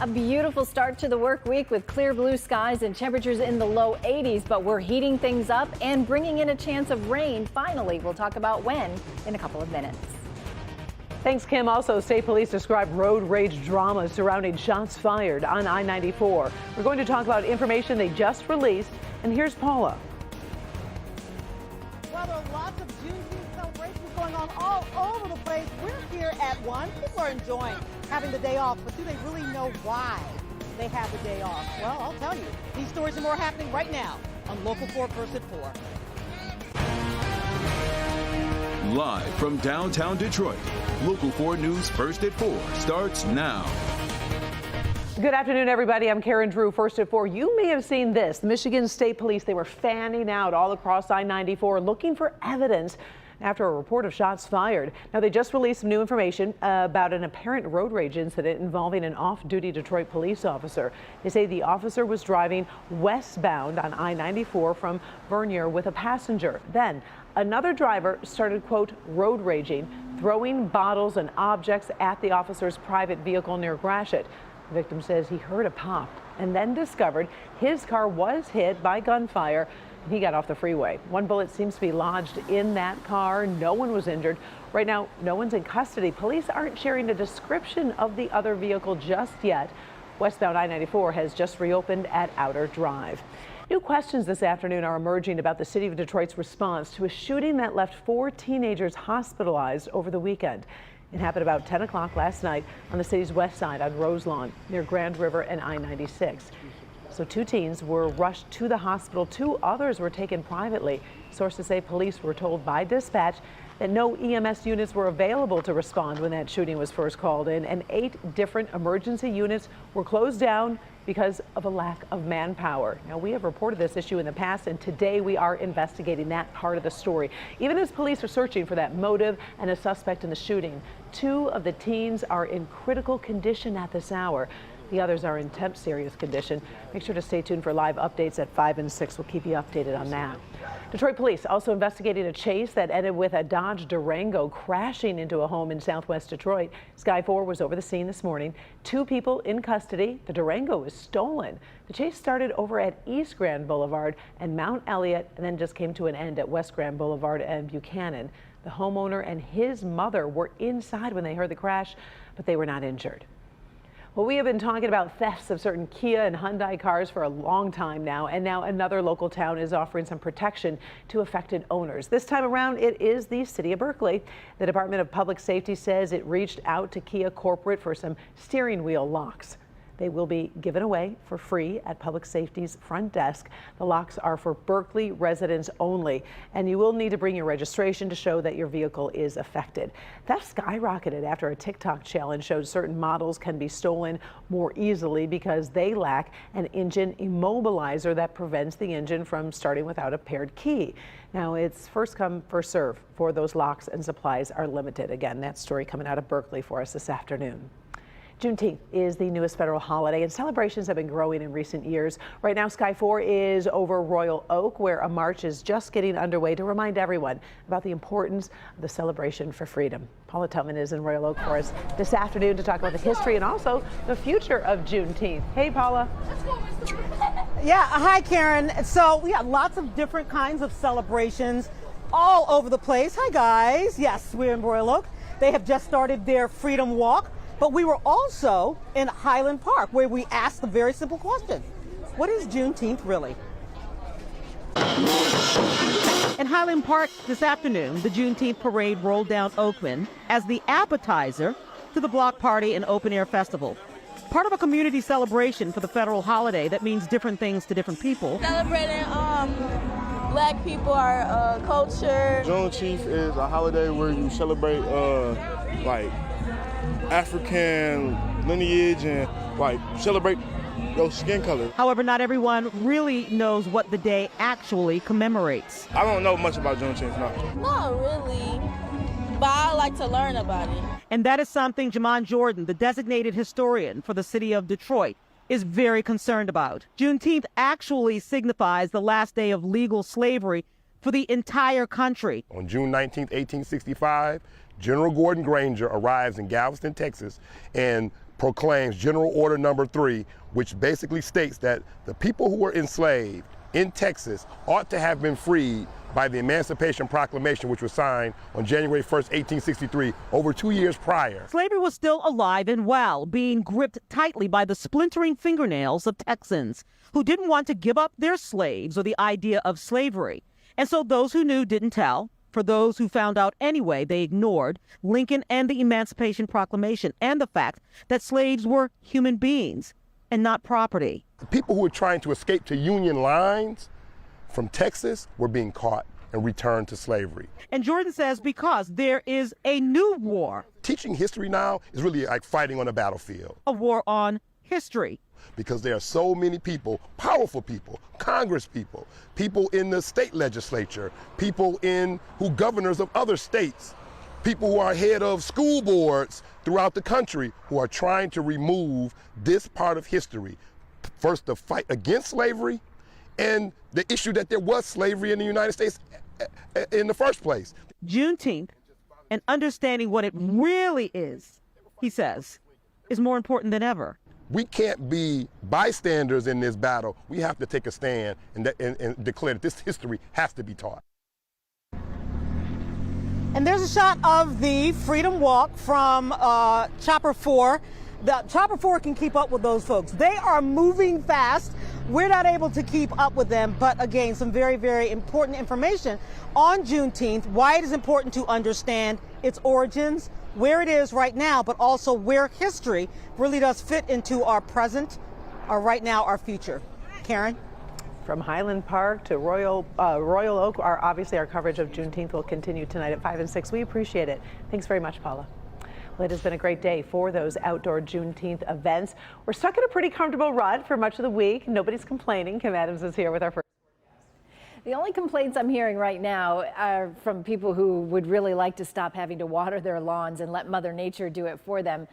A beautiful start to the work week with clear blue skies and temperatures in the low 80s, but we're heating things up and bringing in a chance of rain. Finally, we'll talk about when in a couple of minutes. Thanks, Kim. Also, state police describe road rage drama surrounding shots fired on I-94. We're going to talk about information they just released, and here's Paula. Well, there are lots of Juneteenth celebrations going on all over the place. We're here at one. People are enjoying having the day off, but do they really know why they have the day off? Well, I'll tell you. These stories and more happening right now on Local 4 First at 4. Live from downtown Detroit, Local 4 News First at 4 starts now. Good afternoon, everybody. I'm Karen Drew, First at 4. You may have seen this. The Michigan State Police, they were fanning out all across I-94 looking for evidence after a report of shots fired. Now, they just released some new information about an apparent road rage incident involving an off-duty Detroit police officer. They say the officer was driving westbound on I-94 from Vernier with a passenger. Then another driver started, quote, road raging, throwing bottles and objects at the officer's private vehicle near Gratiot. The victim says he heard a pop and then discovered his car was hit by gunfire. He got off the freeway. One bullet seems to be lodged in that car. No one was injured. Right now, no one's in custody. Police aren't sharing a description of the other vehicle just yet. Westbound I-94 has just reopened at Outer Drive. New questions this afternoon are emerging about the city of Detroit's response to a shooting that left 4 teenagers hospitalized over the weekend. It happened about 10 o'clock last night on the city's west side on Roselawn near Grand River and I-96. So 2 teens were rushed to the hospital. 2 others were taken privately. Sources say police were told by dispatch that no EMS units were available to respond when that shooting was first called in, and 8 different emergency units were closed down because of a lack of manpower. Now, we have reported this issue in the past, and today we are investigating that part of the story. Even as police are searching for that motive and a suspect in the shooting, 2 of the teens are in critical condition at this hour. The others are in serious condition. Make sure to stay tuned for live updates at 5 and 6. We'll keep you updated on that. Detroit police also investigating a chase that ended with a Dodge Durango crashing into a home in southwest Detroit. Sky 4 was over the scene this morning. 2 people in custody. The Durango was stolen. The chase started over at East Grand Boulevard and Mount Elliott, and then just came to an end at West Grand Boulevard and Buchanan. The homeowner and his mother were inside when they heard the crash, but they were not injured. Well, we have been talking about thefts of certain Kia and Hyundai cars for a long time now, and now another local town is offering some protection to affected owners. This time around, it is the city of Berkeley. The Department of Public Safety says it reached out to Kia Corporate for some steering wheel locks. They will be given away for free at Public Safety's front desk. The locks are for Berkeley residents only, and you will need to bring your registration to show that your vehicle is affected. Theft skyrocketed after a TikTok challenge showed certain models can be stolen more easily because they lack an engine immobilizer that prevents the engine from starting without a paired key. Now, it's first come, first serve for those locks, and supplies are limited. Again, that story coming out of Berkeley for us this afternoon. Juneteenth is the newest federal holiday, and celebrations have been growing in recent years. Right now, Sky 4 is over Royal Oak, where a march is just getting underway to remind everyone about the importance of the celebration for freedom. Paula Tubman is in Royal Oak for us this afternoon to talk about the history and also the future of Juneteenth. Hey, Paula. Yeah, hi, Karen. So we have lots of different kinds of celebrations all over the place. Hi, guys. Yes, we're in Royal Oak. They have just started their Freedom Walk. But we were also in Highland Park, where we asked a very simple question. What is Juneteenth really? In Highland Park this afternoon, the Juneteenth parade rolled down Oakman as the appetizer to the block party and open air festival. Part of a community celebration for the federal holiday that means different things to different people. Celebrating black people, our culture. Juneteenth is a holiday where you celebrate like African lineage and like celebrate those skin colors. However, not everyone really knows what the day actually commemorates. I don't know much about Juneteenth, no. Not really, but I like to learn about it. And that is something Jamon Jordan, the designated historian for the city of Detroit, is very concerned about. Juneteenth actually signifies the last day of legal slavery for the entire country. On June 19, 1865, General Gordon Granger arrives in Galveston, Texas, and proclaims General Order Number 3, which basically states that the people who were enslaved in Texas ought to have been freed by the Emancipation Proclamation, which was signed on January 1st, 1863, over 2 years prior. Slavery was still alive and well, being gripped tightly by the splintering fingernails of Texans who didn't want to give up their slaves or the idea of slavery. And so those who knew didn't tell. For those who found out anyway, they ignored Lincoln and the Emancipation Proclamation and the fact that slaves were human beings and not property. The people who were trying to escape to Union lines from Texas were being caught and returned to slavery. And Jordan says because there is a new war. Teaching history now is really like fighting on a battlefield. A war on history. Because there are so many people, powerful people, Congress people, people in the state legislature, people who governors of other states, people who are head of school boards throughout the country who are trying to remove this part of history. First, the fight against slavery and the issue that there was slavery in the United States in the first place. Juneteenth and understanding what it really is, he says, is more important than ever. We can't be bystanders in this battle. We have to take a stand and declare that this history has to be taught. And there's a shot of the Freedom Walk from Chopper 4. The Chopper 4 can keep up with those folks. They are moving fast. We're not able to keep up with them, but again, some very, very important information on Juneteenth, why it is important to understand its origins, where it is right now, but also where history really does fit into our present, our right now, our future. Karen? From Highland Park to Royal Oak, obviously our coverage of Juneteenth will continue tonight at 5 and 6. We appreciate it. Thanks very much, Paula. Well, it has been a great day for those outdoor Juneteenth events. We're stuck in a pretty comfortable rut for much of the week. Nobody's complaining. Kim Adams is here with our first. The only complaints I'm hearing right now are from people who would really like to stop having to water their lawns and let Mother Nature do it for them.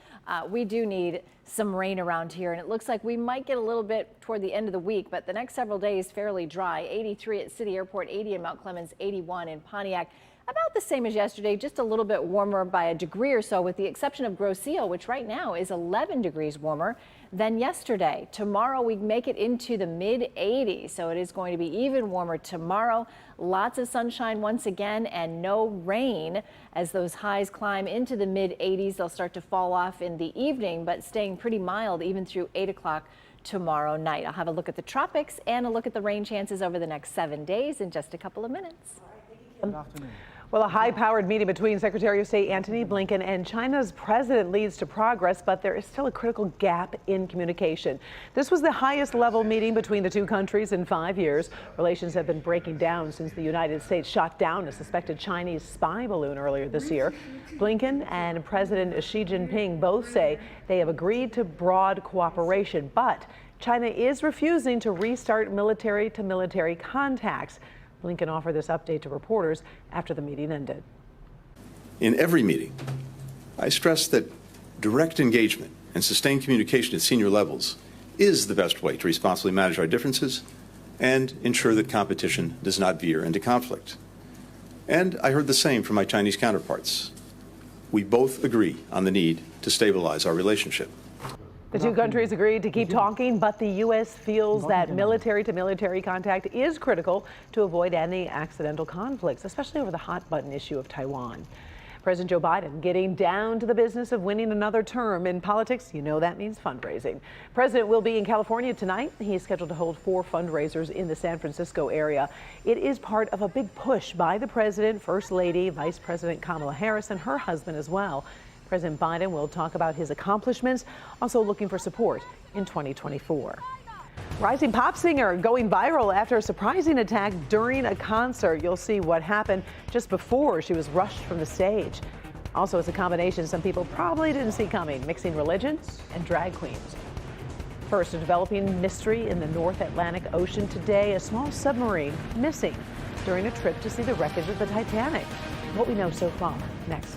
We do need some rain around here, and it looks like we might get a little bit toward the end of the week, but the next several days fairly dry. 83 at City Airport, 80 in Mount Clemens, 81 in Pontiac. About the same as yesterday, just a little bit warmer by a degree or so, with the exception of Grosse Ile, which right now is 11 degrees warmer than yesterday. Tomorrow we make it into the mid 80s, so it is going to be even warmer tomorrow. Lots of sunshine once again and no rain as those highs climb into the mid 80s. They'll start to fall off in the evening, but staying pretty mild even through 8 o'clock tomorrow night. I'll have a look at the tropics and a look at the rain chances over the next 7 days in just a couple of minutes. Good afternoon. Well, a high-powered meeting between Secretary of State Antony Blinken and China's president leads to progress, but there is still a critical gap in communication. This was the highest level meeting between the two countries in 5 years. Relations have been breaking down since the United States shot down a suspected Chinese spy balloon earlier this year. Blinken and President Xi Jinping both say they have agreed to broad cooperation, but China is refusing to restart military-to-military contacts. Blinken offered this update to reporters after the meeting ended. In every meeting, I stress that direct engagement and sustained communication at senior levels is the best way to responsibly manage our differences and ensure that competition does not veer into conflict. And I heard the same from my Chinese counterparts. We both agree on the need to stabilize our relationship. The two countries agreed to keep talking, but the U.S. feels that military-to-military contact is critical to avoid any accidental conflicts, especially over the hot-button issue of Taiwan. President Joe Biden getting down to the business of winning another term. In politics, you know that means fundraising. The president will be in California tonight. He is scheduled to hold 4 fundraisers in the San Francisco area. It is part of a big push by the president, First Lady, Vice President Kamala Harris, and her husband as well. President Biden will talk about his accomplishments, also looking for support in 2024. Rising pop singer going viral after a surprising attack during a concert. You'll see what happened just before she was rushed from the stage. Also, it's a combination some people probably didn't see coming, mixing religion and drag queens. First, a developing mystery in the North Atlantic Ocean today. A small submarine missing during a trip to see the wreckage of the Titanic. What we know so far, next.